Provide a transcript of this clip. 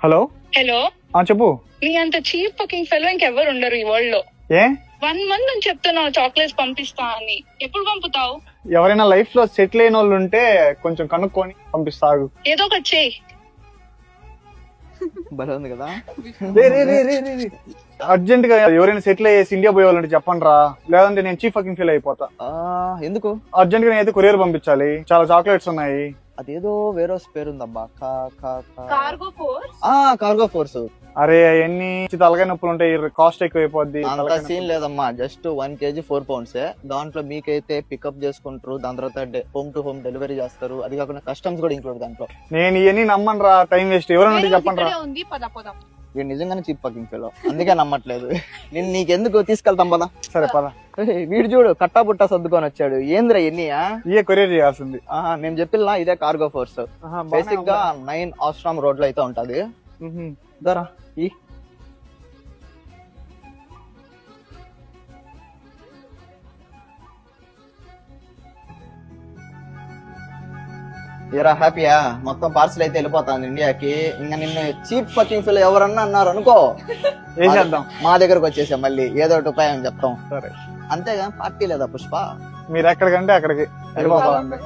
Hello hello చెప్పు. నీ అంత చీప్ ఫకింగ్ ఫెలో ఇంకెవరు ఉండరు ఈ వరల్డ్ లో. ఏ 1 month నుంచి చెప్తున్నావు చాక్లెట్స్ పంపిస్తా అని, ఎప్పుడు పంపుతావు? ఎవరైనా లైఫ్ లో సెటిల్ అయిన వాళ్ళు ఉంటే కొంచెం కనుక్కొని పంపిస్తాగు. ఏదో ఒకటి చెయ్యి. బాగుంది కదా. అర్జెంట్ గా ఎవరైనా సెటిల్ అయ్యేసి ఇండియా పోయేవాళ్ళంటే చెప్పండి రా, లేదంటే నేను చీఫ్ ఫకింగ్ ఫీల్ అయిపోతా. ఎందుకు? అర్జెంట్ గా నేనైతే కొరియర్ పంపించాలి, చాలా చాక్లెట్స్ ఉన్నాయి. అదేదో వేరే పేరుందబ్బా. Cargo force. Cargo force. అరే అవన్నీ తలకాయ నొప్పులు ఉంటాయి, కాస్ట్ ఎక్కువ అయిపోద్ది. అంత సీన్ లేదమ్మా, జస్ట్ 1 kg 4 pounds. దాంట్లో మీకైతే పికప్ చేసుకుంటారు, దాని తర్వాత హోమ్ టు హోమ్ డెలివరీ చేస్తారు. అది కాకుండా కస్టమ్స్ కూడా ఇంక్లూడ్ దాంట్లో. నేను ఇవన్నీ నమ్మను రా, టైం వేస్ట్. ఎవరైనా ఉంటే చెప్పండి రా. వీడు నిజంగానే చీప్ పకింగ్ ఫెలో, అందుకే నమ్మట్లేదు. నేను నీకెందుకు తీసుకెళ్తాం పదా. సరే పద. వీడు చూడు కట్టా బుట్టా సర్దుకొని వచ్చాడు. ఏంద్రా ఎన్నియా? ఇదే కొరియర్ చేయాల్సింది. మేము చెప్పిల్లా ఇదే కార్గో ఫోర్స్. బేసిక్ గా 9 ఆశ్రమ్ రోడ్ లో అయితే ఉంటది. దరా ఏరా హ్యాపీయా? మొత్తం పార్సల్ అయితే వెళ్ళిపోతాను ఇండియాకి. ఇంకా నిన్ను చీప్ ఫకింగ్ ఫిల్ ఎవరన్నా అన్నారు అనుకో, ఏం చేద్దాం, మా దగ్గరకు వచ్చేసా మళ్ళీ ఏదో ఒకటి ఉపాయం చెప్తాం. సరే అంతేగా, పార్టీ లేదా పుష్ప? మీరు ఎక్కడికంటే అక్కడికి వెళ్ళిపోతామండి.